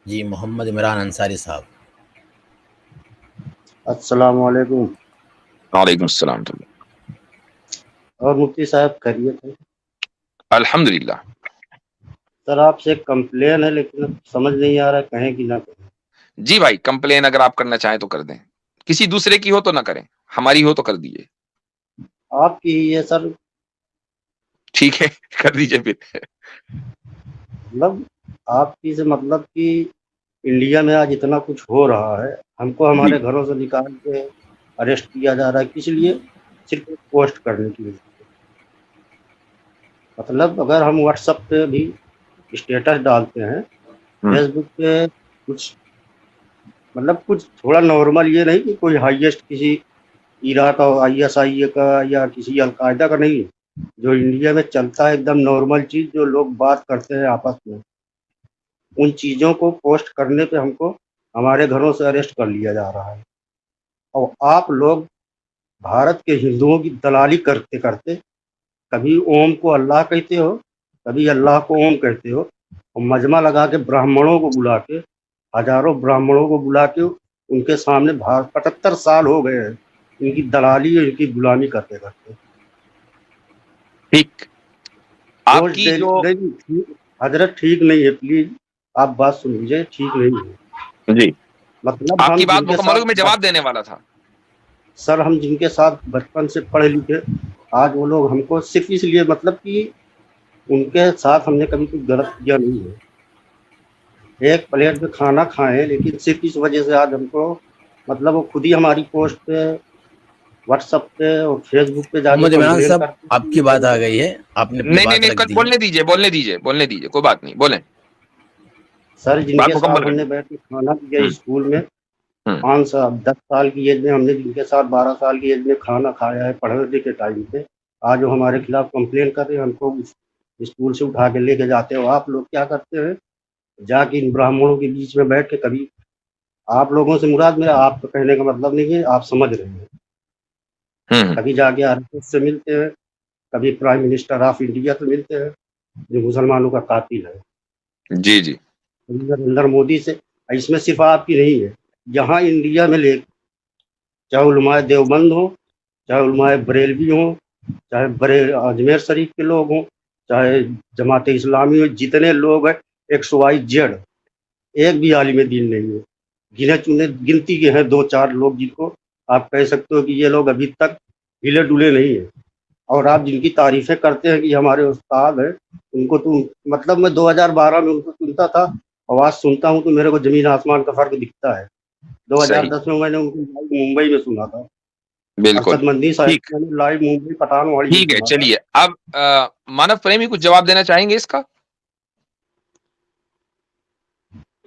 جی محمد عمران انصاری صاحب. السلام علیکم. وعلیکم السلام. اور مفتی صاحب خیریت ہے؟ الحمد للہ. سر آپ سے ایک کمپلین ہے لیکن سمجھ نہیں آ رہا کہیں کہ نہ کہیں. جی بھائی، کمپلین اگر آپ کرنا چاہیں تو کر دیں، کسی دوسرے کی ہو تو نہ کریں، ہماری ہو تو کر دیجیے. آپ کی یہ سر ٹھیک ہے، کر دیجیے پھر. مطلب آپ کی سے مطلب کہ انڈیا میں آج اتنا کچھ ہو رہا ہے، ہم کو جی ہمارے گھروں سے نکال کے اریسٹ کیا جا رہا ہے، کس لیے؟ صرف ایک پوسٹ کرنے کی وجہ سے. مطلب اگر ہم واٹس ایپ پہ بھی اسٹیٹس ڈالتے ہیں، فیس بک پہ کچھ مطلب کچھ تھوڑا نارمل، یہ نہیں کہ کوئی ہائیسٹ کسی عراق کا ISI کا یا کسی القاعدہ کا نہیں، جو انڈیا میں چلتا ہے ایک دم نارمل چیز جو لوگ بات کرتے ہیں آپس میں، ان چیزوں کو پوسٹ کرنے پہ ہم کو ہمارے گھروں سے اریسٹ کر لیا جا رہا ہے. اور آپ لوگ بھارت کے ہندوؤں کی دلالی کرتے کرتے کبھی اوم کو اللہ کہتے ہو، کبھی اللہ کو اوم کہتے ہو، اور مجمع لگا کے براہمنوں کو بلا کے، ہزاروں براہمنوں کو بلا کے ان کے سامنے 75 سال ہو گئے ہیں ان کی دلالی اور ان کی غلامی کرتے کرتے. ٹھیک. آپ روز کی جو ڈیلی حضرت ٹھیک نہیں ہے، پلیز آپ بات سن لیجیے، ٹھیک نہیں ہے. جی، مطلب آپ ہم کی بات جن کے مکمل ہو، میں ساتھ جواب دینے والا تھا. سر ہم جن کے ساتھ بچپن سے پڑھے لکھے، آج وہ لوگ ہم کو صرف اس لیے مطلب کہ ان کے ساتھ ہم نے کبھی کچھ غلط کیا نہیں ہے، ایک پلیٹ میں کھانا کھائیں، لیکن صرف اس وجہ سے آج ہم کو مطلب وہ خود ہی ہماری پوسٹ پہ واٹس ایپ پہ اور فیس بک پہ جا کے محمد عمران کمپلین صاحب کرتے آپ کی بات آ گئی ہے، آپ نے اپنی نہیں نہیں بات نہیں، رکھ دی. بولنے دیجیے، بولنے دیجیے، کوئی بات نہیں، بولیں. سر جن بات کے مکمل ساتھ ہم کریں. نے بیٹھ کے کھانا کیا ہوں اسکول میں، ہوں 10 سال کی ایج میں ہم نے جن کے ساتھ 12 سال کی ایج میں کھانا کھایا ہے پڑھنے کے ٹائم پہ، آج وہ ہمارے خلاف کمپلین کر رہے ہیں، ہم کو اسکول سے اٹھا کے لے کے جاتے ہو. آپ لوگ کیا کرتے ہیں؟ جا کے ان براہمنوں کے بیچ میں بیٹھ کے، کبھی آپ لوگوں سے مراد میرا آپ کو کہنے کا مطلب نہیں ہے، آپ سمجھ رہے ہیں، ہوں کبھی جا کے RSS سے ملتے ہیں، کبھی پرائم منسٹر آف انڈیا سے ملتے ہیں جو مسلمانوں کا قاتل ہے، جی جی. نریندر مودی سے. اس میں صرف آپ کی نہیں ہے، جہاں انڈیا میں چاہے علماء دیوبند ہوں، چاہے علماء بریلوی ہوں، چاہے اجمیر شریف کے لوگ ہوں، چاہے جماعت اسلامی ہو، جتنے لوگ ہیں XYZ، ایک بھی عالم دین نہیں ہے. گنے چنے گنتی کے ہیں 2-4 لوگ جن کو آپ کہہ سکتے ہو کہ یہ لوگ ابھی تک ہلے ڈلے نہیں ہیں. اور آپ جن کی تعریفیں کرتے ہیں کہ یہ ہمارے استاد ہیں، ان کو تو مطلب میں 2012 میں ان کو سنتا تھا، آواز سنتا ہوں تو میرے کو زمین آسمان کا فرق دکھتا ہے. صحیح. 2010 میں نے ان کو ممبئی میں سنا تھا، بالکل ارشد مندی صاحب ٹھیک. کو میں نے لائیو ممبئی پٹھان واڑی میں ٹھیک ہے، سنا تھا. چلیے. اب مانو پریمی کچھ جواب دینا چاہیں گے اس کا؟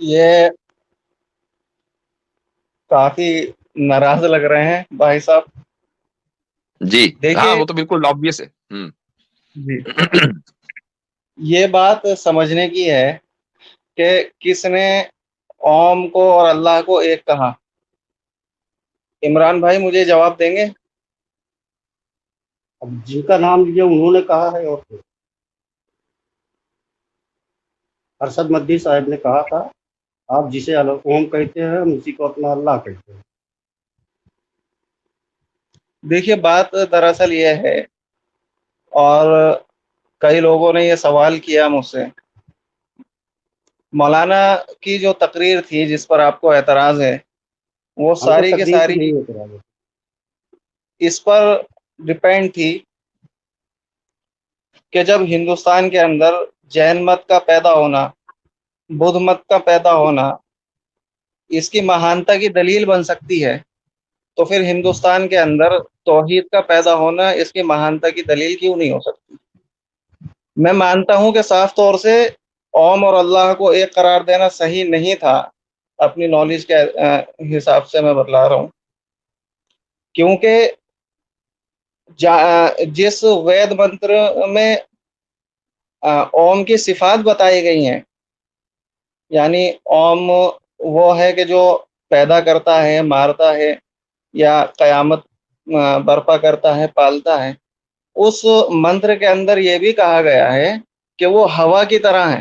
یہ کافی ناراض لگ رہے ہیں بھائی صاحب. جی ہاں، دیکھیے وہ تو بالکل آبویس ہے. جی، یہ بات سمجھنے کی ہے کہ کس نے اوم کو اور اللہ کو ایک کہا. عمران بھائی مجھے جواب دیں گے؟ اب جن کا نام لیا انہوں نے کہا ہے، اور ارشد مدی صاحب نے کہا تھا آپ جسے اوم کہتے ہیں ہم اسی کو اپنا اللہ کہتے ہیں. دیکھیے بات دراصل یہ ہے، اور کئی لوگوں نے یہ سوال کیا مجھ سے، مولانا کی جو تقریر تھی جس پر آپ کو اعتراض ہے، وہ ہم کو ساری کی تقریر سے ساری نہیں اعتراض ہے. اس پر ڈپینڈ تھی کہ جب ہندوستان کے اندر جین مت کا پیدا ہونا، بدھ مت کا پیدا ہونا اس کی مہانتا کی دلیل بن سکتی ہے، تو پھر ہندوستان کے اندر توحید کا پیدا ہونا اس کی مہانتا کی دلیل کیوں نہیں ہو سکتی؟ میں مانتا ہوں کہ صاف طور سے اوم اور اللہ کو ایک قرار دینا صحیح نہیں تھا، اپنی نالج کے حساب سے میں بتلا رہا ہوں، کیونکہ جس وید منتر میں اوم کی صفات بتائی گئی ہیں، یعنی اوم وہ ہے کہ جو پیدا کرتا ہے، مارتا ہے، یا قیامت برپا کرتا ہے، پالتا ہے، اس منتر کے اندر یہ بھی کہا گیا ہے کہ وہ ہوا کی طرح ہے.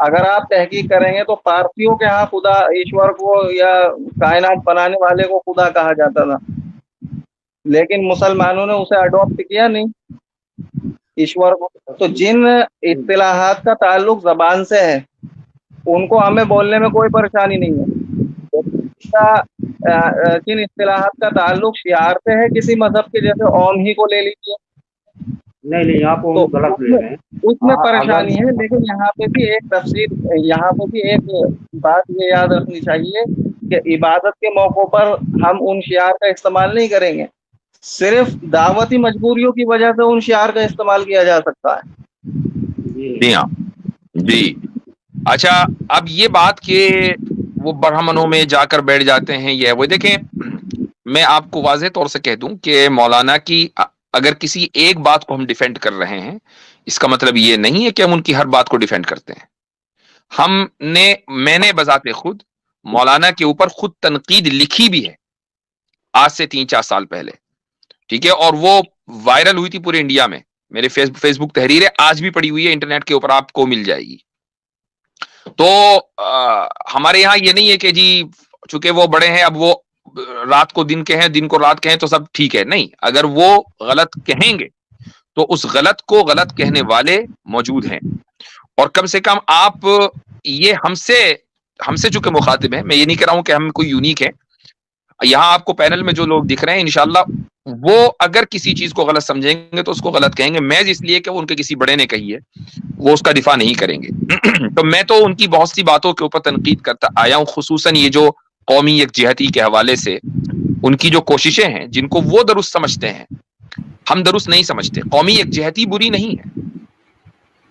اگر آپ تحقیق کریں گے تو پارسیوں کے ہاں خدا ایشور کو یا کائنات بنانے والے کو خدا کہا جاتا تھا، لیکن مسلمانوں نے اسے اڈاپٹ کیا نہیں ایشور کو. تو جن اصطلاحات کا تعلق زبان سے ہے ان کو ہمیں بولنے میں کوئی پریشانی نہیں ہے. جن اصطلاحات کا تعلق شعار سے ہے کسی مذہب کے، جیسے اوم ہی کو لے لیجیے، نہیں آپ تو غلط لے رہے ہیں. اس میں اگر پریشانی ہے. لیکن یہاں پہ بھی ایک تفصیل، یہاں پہ بھی ایک بات یہ یاد رکھنی چاہیے کہ عبادت کے موقع پر ہم ان شعار کا استعمال نہیں کریں گے، صرف دعوتی مجبوریوں کی وجہ سے ان شعار کا استعمال کیا جا سکتا ہے. جی ہاں جی. اچھا، اب یہ بات کہ وہ برہمنوں میں جا کر بیٹھ جاتے ہیں، یہ وہ دیکھیں، میں آپ کو واضح طور سے کہہ دوں کہ مولانا کی اگر کسی ایک بات کو ہم ڈیفینڈ کر رہے ہیں، اس کا مطلب یہ نہیں ہے کہ ہم ان کی ہر بات کو ڈیفینڈ کرتے ہیں. میں نے بذات خود مولانا کے اوپر خود تنقید لکھی بھی ہے آج سے 3-4 سال پہلے، ٹھیک ہے، اور وہ وائرل ہوئی تھی پورے انڈیا میں. میرے فیس بک تحریریں آج بھی پڑی ہوئی ہے، انٹرنیٹ کے اوپر آپ کو مل جائے گی. تو ہمارے یہاں یہ نہیں ہے کہ جی چونکہ وہ بڑے ہیں اب وہ رات کو دن کہیں دن کو رات کہیں تو سب ٹھیک ہے. نہیں، اگر وہ غلط کہیں گے تو اس غلط کو غلط کہنے والے موجود ہیں، اور کم سے کم آپ یہ ہم سے چونکہ مخاطب ہیں، میں یہ نہیں کہہ رہا ہوں کہ ہم کوئی یونیک ہے. یہاں آپ کو پینل میں جو لوگ دکھ رہے ہیں انشاءاللہ وہ اگر کسی چیز کو غلط سمجھیں گے تو اس کو غلط کہیں گے، محض اس لیے کہ وہ ان کے کسی بڑے نے کہی ہے وہ اس کا دفاع نہیں کریں گے. تو میں تو ان کی بہت سی باتوں کے اوپر تنقید کرتا آیا ہوں، خصوصاً یہ جو قومی یکجہتی کے حوالے سے ان کی جو کوششیں ہیں جن کو وہ درست سمجھتے ہیں ہم درست نہیں سمجھتے. قومی یکجہتی بری نہیں ہے،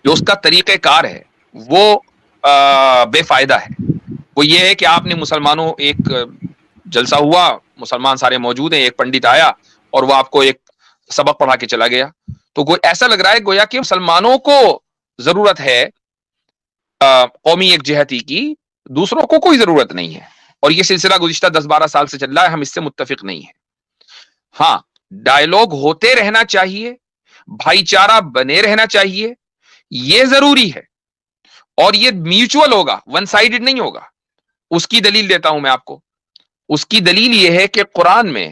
جو اس کا طریقہ کار ہے وہ بے فائدہ ہے. وہ یہ ہے کہ آپ نے مسلمانوں، ایک جلسہ ہوا، مسلمان سارے موجود ہیں، ایک پنڈت آیا اور وہ آپ کو ایک سبق پڑھا کے چلا گیا. تو ایسا لگ رہا ہے گویا کہ مسلمانوں کو ضرورت ہے قومی یکجہتی کی، دوسروں کو کوئی ضرورت نہیں ہے. اور یہ سلسلہ گزشتہ 10-12 سال سے چل رہا ہے، ہم اس سے متفق نہیں ہیں. ہاں، ڈائیلاگ ہوتے رہنا چاہیے، بھائی چارہ بنے رہنا چاہیے، یہ ضروری ہے، اور یہ میوچول ہوگا، ون سائیڈڈ نہیں ہوگا. اس کی دلیل دیتا ہوں میں آپ کو. اس کی دلیل یہ ہے کہ قرآن میں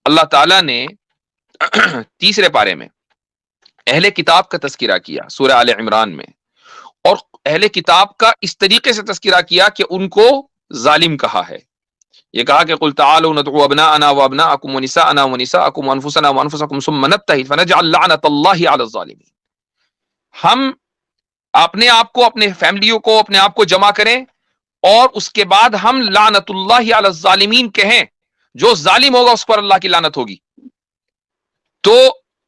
اللہ تعالیٰ نے 3 پارے میں اہل کتاب کا تذکرہ کیا سورہ آل عمران میں، اور اہل کتاب کا اس طریقے سے تذکرہ کیا کہ ان کو ظالم کہا ہے. یہ کہا کہ قل تعالوا ندعو ابناءنا وابناءکم ونساءنا ونساءکم وانفسنا وانفسکم ثم نبتہل فنجعل لعنت اللہ علی الظالمین. ہم اپنے آپ کو، اپنے فیملیوں کو، اپنے آپ کو جمع کریں اور اس کے بعد ہم لعنت اللہ علی الظالمین کہیں، جو ظالم ہوگا اس پر اللہ کی لعنت ہوگی. تو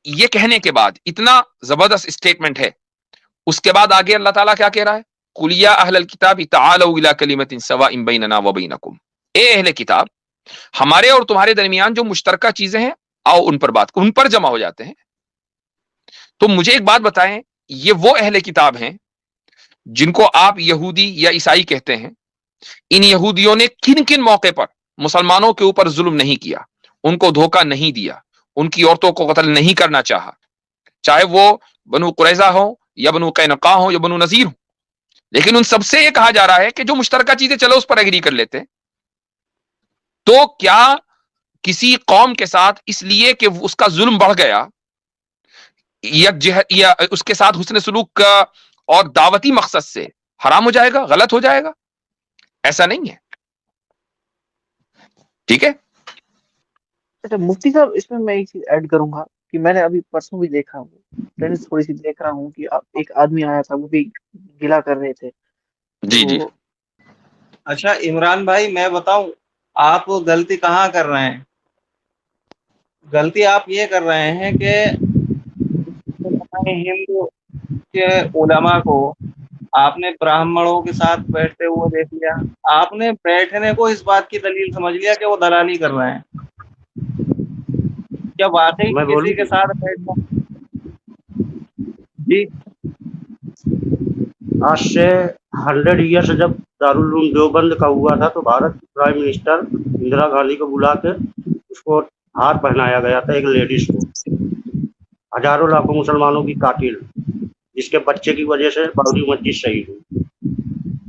یہ کہنے کے بعد اتنا زبردست اسٹیٹمنٹ ہے، اس کے بعد آگے اللہ تعالیٰ کیا کہہ رہا ہے؟ قل یا اہل الکتاب تعالوا الی کلمۃ سواء بیننا وبینکم. اے اہل کتاب، ہمارے اور تمہارے درمیان جو مشترکہ چیزیں ہیں آؤ ان پر بات، ان پر جمع ہو جاتے ہیں. تو مجھے ایک بات بتائیں، یہ وہ اہل کتاب ہیں جن کو آپ یہودی یا عیسائی کہتے ہیں، ان یہودیوں نے کن کن موقع پر مسلمانوں کے اوپر ظلم نہیں کیا، ان کو دھوکہ نہیں دیا، ان کی عورتوں کو قتل نہیں کرنا چاہا، چاہے وہ بنو قریظہ ہو یا بنو قینقاع ہو یا بنو نذیر ہو. لیکن ان سب سے یہ کہا جا رہا ہے کہ جو مشترکہ چیزیں چلو اس پر ایگری کر لیتے. تو کیا کسی قوم کے ساتھ اس لیے کہ اس کا ظلم بڑھ گیا یا اس کے ساتھ حسن سلوک کا اور دعوتی مقصد سے حرام ہو جائے گا، غلط ہو جائے گا؟ ایسا نہیں ہے. ٹھیک ہے. اچھا مفتی صاحب، اس میں ایک چیز ایڈ کروں گا کہ میں نے ابھی پرسوں بھی دیکھا ہوں، تھوڑی سی دیکھ رہا ہوں کہ ایک آدمی آیا تھا، وہ بھی گلا کر رہے تھے. جی. اچھا عمران بھائی، میں بتاؤں آپ غلطی کہاں کر رہے ہیں؟ غلطی آپ یہ کر رہے ہیں کہ ہندو کے علماء کو آپ نے براہمڑوں کے ساتھ بیٹھتے ہوئے دیکھ لیا، آپ نے بیٹھنے کو اس بات کی دلیل سمجھ لیا کہ وہ دلالی کر رہے ہیں. کیا واقعی کسی کے ساتھ بیٹھنا؟ جی، آج سے 100 ایئرس جب دارالعلوم دیوبند کا ہوا تھا تو بھارت کی پرائم منسٹر اندرا گاندھی کو بلا کے اس کو ہار پہنایا گیا تھا، ایک لیڈیز کو، ہزاروں لاکھوں مسلمانوں کی قاتل، جس کے بچے کی وجہ سے بابری مسجد شہید ہوئی.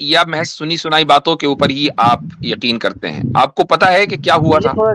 یا محض سنی سنائی باتوں کے اوپر ہی آپ یقین کرتے ہیں؟ آپ کو پتا ہے کہ کیا ہوا یہ تھا؟ تھوڑا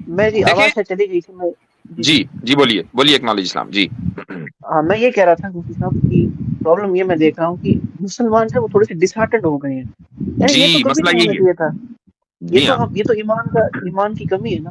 میں جی دیکھیں، آواز سے چلی گئی تھی میں جی جی جی بولیے بولیے، اکنالج اسلام جی۔ ہاں میں یہ کہہ رہا تھا مفتی صاحب کی پرابلم یہ میں دیکھ رہا ہوں کہ مسلمان جو ہے وہ تھوڑے سے ڈسہارٹنڈ ہو گئے ہیں، یعنی یہ تو جی کبھی مسئلہ نہیں ہونا یہی ہے، چاہیے تھا، جی ہاں یہ تو ایمان کی کمی ہے نا۔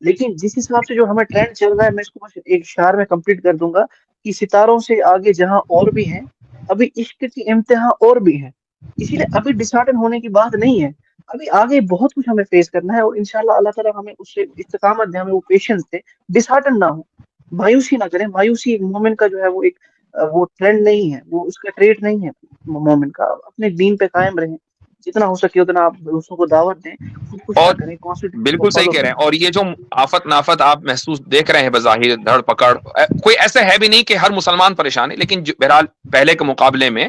لیکن جس حساب سے جو ہمیں ٹرینڈ چل رہا ہے میں اس کو بس ایک اشعار میں کمپلیٹ کر دوں گا کہ ستاروں سے آگے جہاں اور بھی ہیں ابھی عشق کی امتحان اور بھی ہے، اسی لیے ابھی ڈسہارٹن ہونے کی بات نہیں ہے، ابھی آگے بہت کچھ ہمیں فیس کرنا ہے، اور انشاءاللہ اللہ تعالیٰ ہمیں اس سے استقامت دے، ہمیں وہ پیشنس دے، ڈسہارٹن نہ ہو، مایوسی نہ کریں۔ مایوسی ایک مومن کا جو ہے وہ ایک وہ ٹرینڈ نہیں ہے، وہ اس کا ٹریٹ نہیں ہے مومن کا۔ اپنے دین پہ قائم رہیں، جتنا ہو سکے اتنا آپ دوسروں کو دعوت دیں، خود کچھ نہ اور کریں، کانسٹیٹیوشن کو بالکل صحیح فالو کہہ رہے کریں۔ ہیں، اور یہ جو آفت نافت آپ محسوس دیکھ رہے ہیں بظاہر دھڑ پکڑ، کوئی ایسا ہے بھی نہیں کہ ہر مسلمان پریشان ہے، لیکن بہرحال پہلے کے مقابلے میں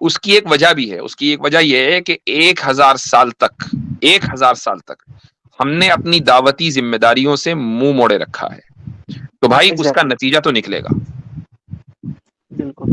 اس کی ایک وجہ بھی ہے، اس کی ایک وجہ یہ ہے کہ 1000 سال تک ہم نے اپنی دعوتی ذمہ داریوں سے منہ موڑے رکھا ہے، تو بھائی اس کا ایگزیکٹلی، نتیجہ تو نکلے گا۔ بالکل۔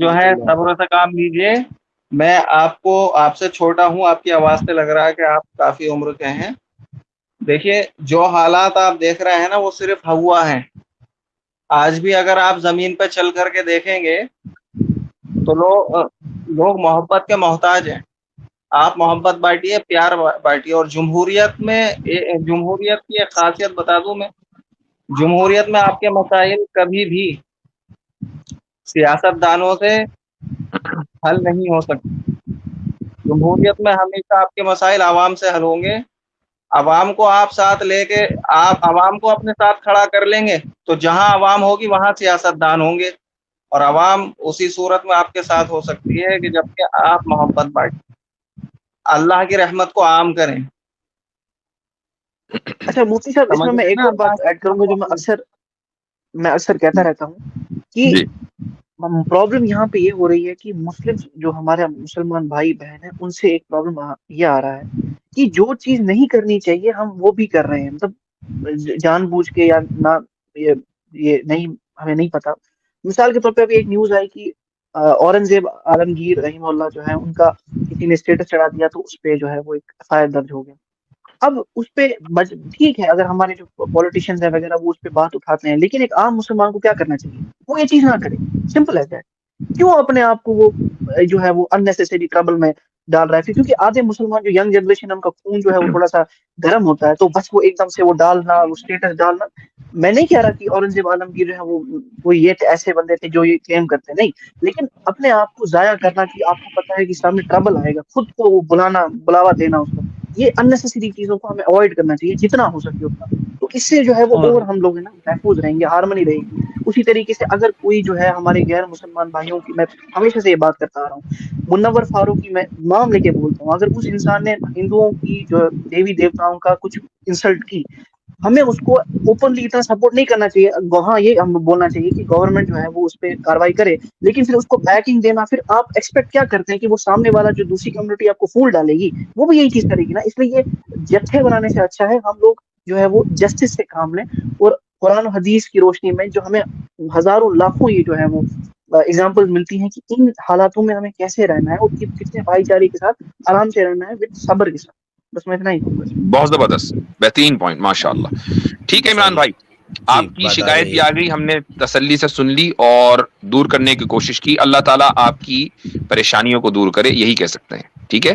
جو ہے صبر سے کام لیجئے، میں آپ سے چھوٹا ہوں، آپ کی آواز سے لگ رہا ہے کہ آپ کافی عمر کے ہیں۔ دیکھیے جو حالات آپ دیکھ رہے ہیں نا وہ صرف ہوا ہے، آج بھی اگر آپ زمین پہ چل کر کے دیکھیں گے تو لوگ محبت کے محتاج ہیں، آپ محبت بانٹیے، پیار بانٹیے۔ اور جمہوریت کی ایک خاصیت بتا دوں میں، جمہوریت میں آپ کے مسائل کبھی بھی سیاست دانوں سے حل نہیں ہو سکتے، جمہوریت میں ہمیشہ آپ کے مسائل عوام سے حل ہوں گے۔ عوام کو آپ ساتھ لے کے، آپ عوام کو اپنے ساتھ کھڑا کر لیں گے تو جہاں عوام ہوگی وہاں سیاست دان ہوں گے، اور عوام اسی صورت میں آپ کے ساتھ ہو سکتی ہے کہ جب کہ آپ محبت بانٹیں، اللہ کی رحمت کو عام کریں۔ اچھا مفتی صاحب اس سمجھ میں رہے ہیں ایک نا اور اللہ بات کی ایڈ کروں گا رحمت جو کو میں اکثر کہتا رہتا ہوں کہ جی پرابلم یہاں پہ یہ ہو رہی ہے کہ مسلم جو ہمارے مسلمان بھائی بہن ہیں ان سے ایک پرابلم یہ آ رہا ہے کہ جو چیز نہیں کرنی چاہیے ہم وہ بھی کر رہے ہیں، مطلب جان بوجھ کے یا نہ، یہ نہیں، ہمیں نہیں پتا۔ مثال کے طور پہ ابھی ایک نیوز آئی کہ اورنگزیب عالمگیر رحمہ اللہ جو ہے ان کا کسی نے اسٹیٹس چڑھا دیا تو اس پہ جو ہے وہ ایک FIR درج ہو گیا۔ اب اس پہ ٹھیک ہے اگر ہمارے جو پولیٹیشینز ہیں وغیرہ وہ اس پہ بات اٹھاتے ہیں، لیکن ایک عام مسلمان کو کیا کرنا چاہیے؟ وہ یہ چیز نہ کرے، سمپل ہے دیٹ۔ کیوں اپنے آپ کو وہ جو ہے وہ اننیسیسری ٹربل میں ڈال رہا ہے؟ کیونکہ آدھے مسلمان جو ینگ جنریشن ان کا خون جو ہے وہ تھوڑا سا گرم ہوتا ہے، تو بس وہ ایک دم سے وہ ڈالنا، وہ اسٹیٹس ڈالنا۔ میں نہیں کہہ رہا کہ اورنگزیب عالمگیر جو ہے وہ یہ ایسے بندے تھے جو یہ کلیم کرتے ہیں، نہیں، لیکن اپنے آپ کو ضائع کرنا کہ آپ کو پتا ہے کہ سامنے ٹربل آئے گا، خود کو وہ بلاوا دینا اس وقت، یہ اننیسیسری چیزوں کو ہمیں اوائڈ کرنا چاہیے جتنا ہو سکے اتنا، تو اس سے جو ہے وہ اور ہم لوگ نا محفوظ رہیں گے، ہارمنی رہے گی۔ اسی طریقے سے اگر کوئی جو ہے ہمارے غیر مسلمان بھائیوں کی، میں ہمیشہ سے یہ بات کرتا آ رہا ہوں، منور فاروقی میں نام لے کے بولتا ہوں، اگر اس انسان نے ہندوؤں کی جو دیوی دیوتاؤں کا کچھ انسلٹ کی، ہمیں اس کو اوپنلی اتنا سپورٹ نہیں کرنا چاہیے۔ ہاں یہ ہم بولنا چاہیے کہ گورنمنٹ جو ہے وہ اس پہ کاروائی کرے، لیکن پھر اس کو بیکنگ دینا، پھر آپ ایکسپیکٹ کیا کرتے ہیں کہ وہ سامنے والا جو دوسری کمیونٹی آپ کو پھول ڈالے گی وہ بھی یہی چیز کرے گی نا؟ اس لیے یہ جتھے بنانے سے اچھا ہے ہم لوگ جو ہے وہ جسٹس سے کام لیں، اور قرآن و حدیث کی روشنی میں جو ہمیں ہزاروں لاکھوں یہ جو ہے وہ اگزامپل ملتی ہیں کہ ان حالاتوں میں ہمیں کیسے رہنا ہے اور کتنے بھائی چارے کے ساتھ آرام سے رہنا ہے، وتھ صبر کے ساتھ۔ بس میں اتنا ہی کہوں گا۔ بہت زبردست، بہترین پوائنٹ، ماشاء اللہ۔ ٹھیک ہے عمران صحیح بھائی، جی، آپ کی بات شکایت گئی بھی ہے۔ آ گئی، ہم نے تسلی سے سن لی اور دور کرنے کی کوشش کی۔ اللہ تعالیٰ آپ کی پریشانیوں کو دور کرے، یہی کہہ سکتے ہیں۔ ٹھیک ہے،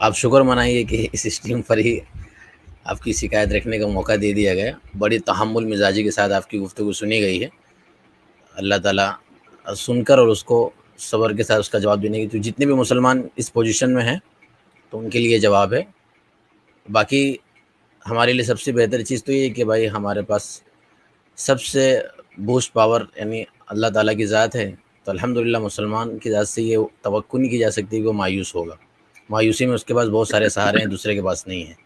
آپ شکر منائیے کہ اس اسٹریم پر ہی آپ کی شکایت رکھنے کا موقع دے دیا گیا، بڑی تحمل مزاجی کے ساتھ آپ کی گفتگو سنی گئی ہے۔ اللہ تعالیٰ سن کر اور اس کو صبر کے ساتھ اس کا جواب دینے کی، تو جتنے بھی مسلمان اس پوزیشن میں ہیں تو ان کے لیے جواب ہے۔ باقی ہمارے لیے سب سے بہتر چیز تو یہ ہے کہ بھائی ہمارے پاس سب سے بوسٹ پاور یعنی اللہ تعالیٰ کی ذات ہے، تو الحمدللہ مسلمان کی ذات سے یہ توقع نہیں کی جا سکتی کہ وہ مایوس ہوگا. مایوسی میں اس کے پاس بہت سارے سہارے ہیں، دوسرے کے پاس نہیں ہیں.